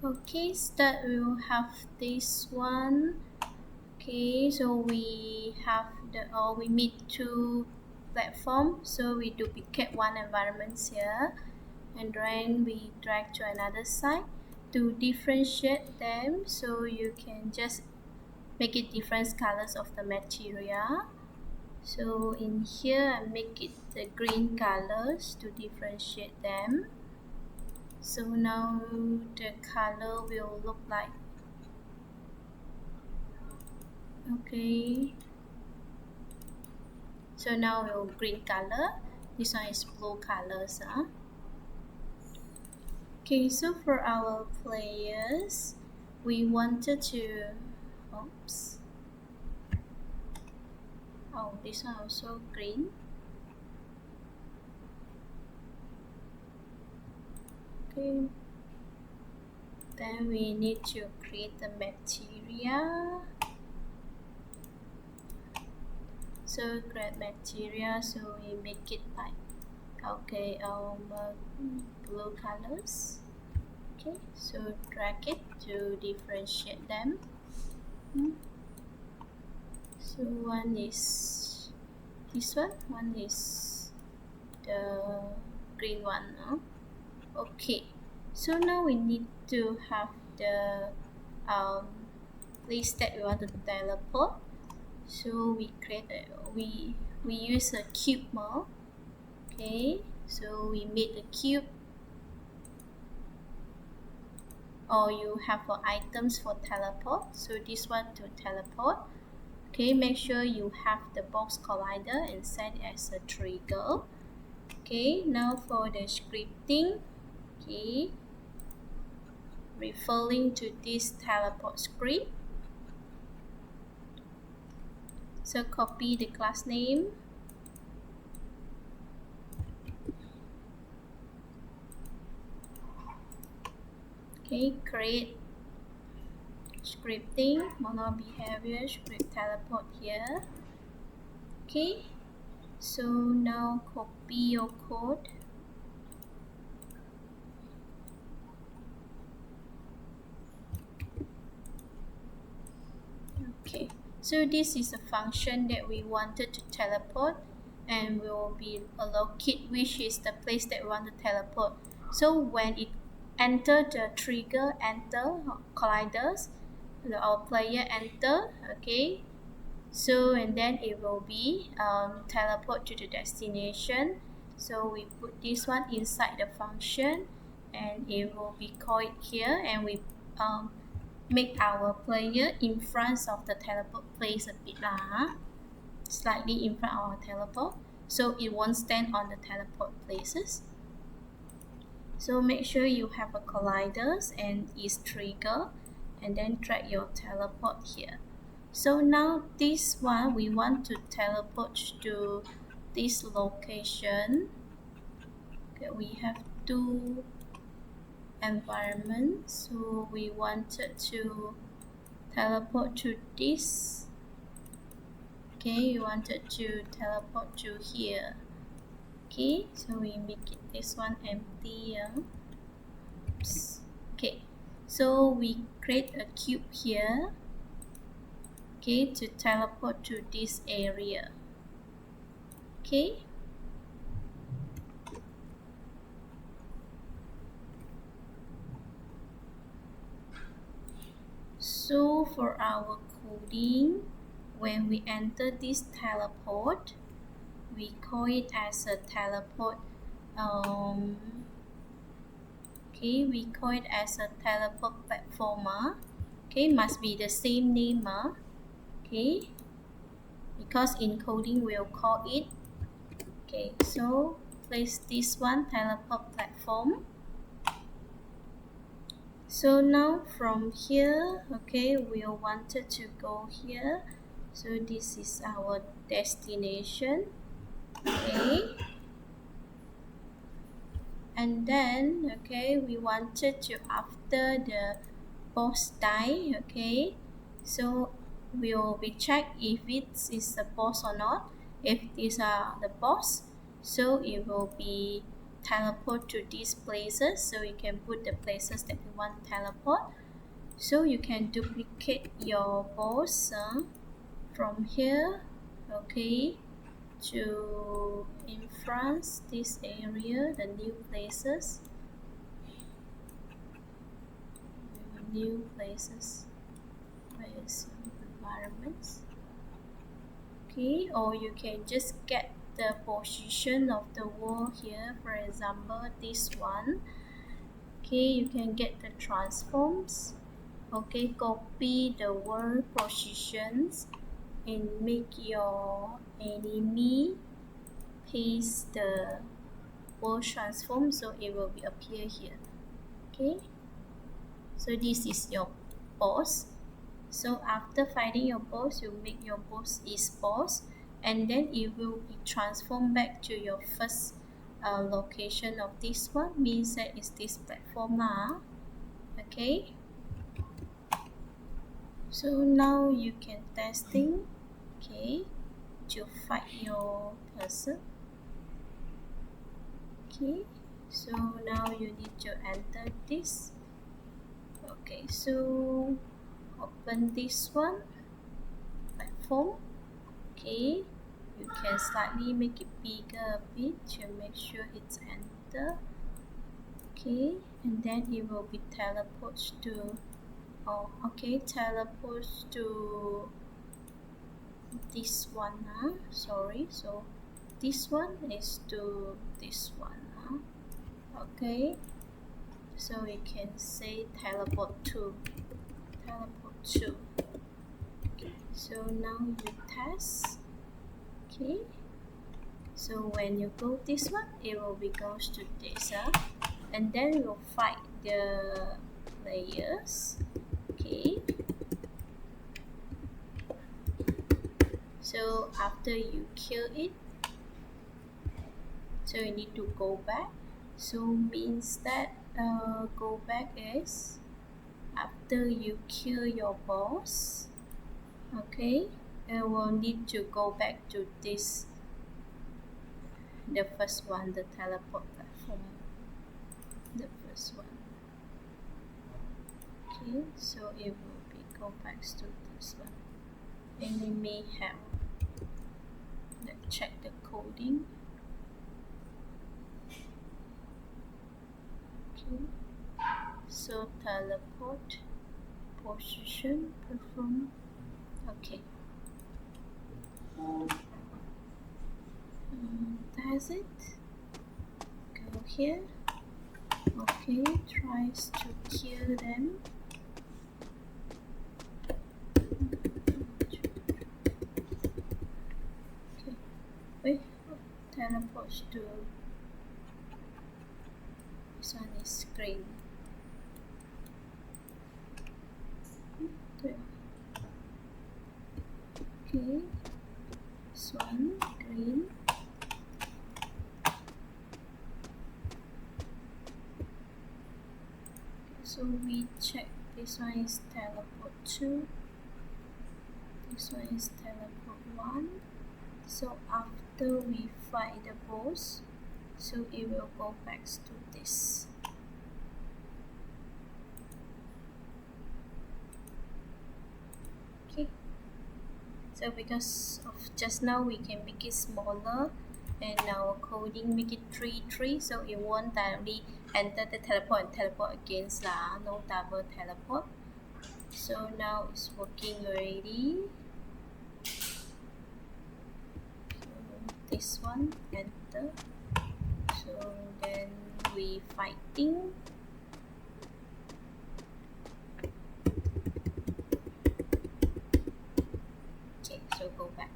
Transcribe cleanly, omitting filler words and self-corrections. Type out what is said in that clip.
Okay, start we will have this one. Okay, so we have we meet two platforms, so we duplicate one environments here, and then we drag to another side to differentiate them, so you can just make it different colors of the material. So in here I make it the green colors to differentiate them. So now the color will look like, okay, so now will green color, this one is blue colors. Okay, so for our players we wanted to, oops, oh, this one also green. Okay, then we need to create the material. So create material, so we make it like, okay, blue colors. Okay, so drag it to differentiate them. So one is this one is the green one. Okay, so now we need to have the place that we want to teleport. So we create we use a cube model. Okay, so we made a cube, or you have items for teleport. So this one to teleport. Okay, make sure you have the box collider and set it as a trigger. Okay, now for the scripting, okay, referring to this teleport script. So copy the class name. Okay, create scripting, mono behavior, script teleport here. Okay, so now copy your code. Okay, so this is a function that we wanted to teleport, and will be allocate which is the place that we want to teleport. So when it enter the trigger, enter colliders, our player enter, okay, so and then it will be teleport to the destination. So we put this one inside the function, and it will be called here, and we um, make our player in front of the teleport place a bit lah, slightly in front of our teleport, so it won't stand on the teleport places. So make sure you have a colliders and is trigger, and then drag your teleport here. So now this one we want to teleport to this location. Okay, we have two environments, so we wanted to teleport to this. Okay, you wanted to teleport to here. Okay, so we make it this one empty. Oops. Okay, so we create a cube here, okay, to teleport to this area. Okay, so for our coding, when we enter this teleport, we call it as a teleport. Okay, we call it as a teleport platformer. Okay, must be the same name. Okay, because in coding we'll call it. Okay, so place this one teleport platform. So now from here, okay, we wanted to go here. So this is our destination. Okay, and then okay, we wanted to, after the boss die, okay, so we'll be check if it is the boss or not. If these are the boss, so it will be teleport to these places, so you can put the places that you want to teleport. So you can duplicate your boss from here, okay, to in France, this area, the new places, where is environments, okay, or you can just get the position of the wall here, for example this one, okay, you can get the transforms, okay, copy the wall positions and make your enemy paste the wall transform, so it will be appear here, okay. So this is your boss. So after finding your boss, you make your boss is boss, and then it will be transformed back to your first location of this one, means that is this platform now, okay. So now you can testing, okay, to fight your person, okay. So now you need to enter this, okay. So open this one platform, okay, you can slightly make it bigger a bit to make sure it's enter, okay, and then it will be teleports to teleports to this one sorry, so this one is to this one okay. So we can say teleport to. Okay, so now you test, okay. So when you go this one, it will be goes to this and then we'll fight the players, okay. So after you kill it, so you need to go back, so means that go back is after you kill your boss, okay, you will need to go back to this, the first one, the teleport platform, the first one, okay. So it will be go back to this one, and we may have, let's check the coding, okay. So teleport position perform, okay. That's it, go here, okay, tries to kill them, okay, wait, teleports to this one is green, okay, this one green, so we check this one is teleport 2, this one is teleport 1. So after we fight the boss, so it will go back to this, okay. So because of just now we can make it smaller, and our coding make it 3 so it won't directly enter the teleport and teleport against no double teleport. So now it's working already, so this one enter, so then we fighting, okay, so go back,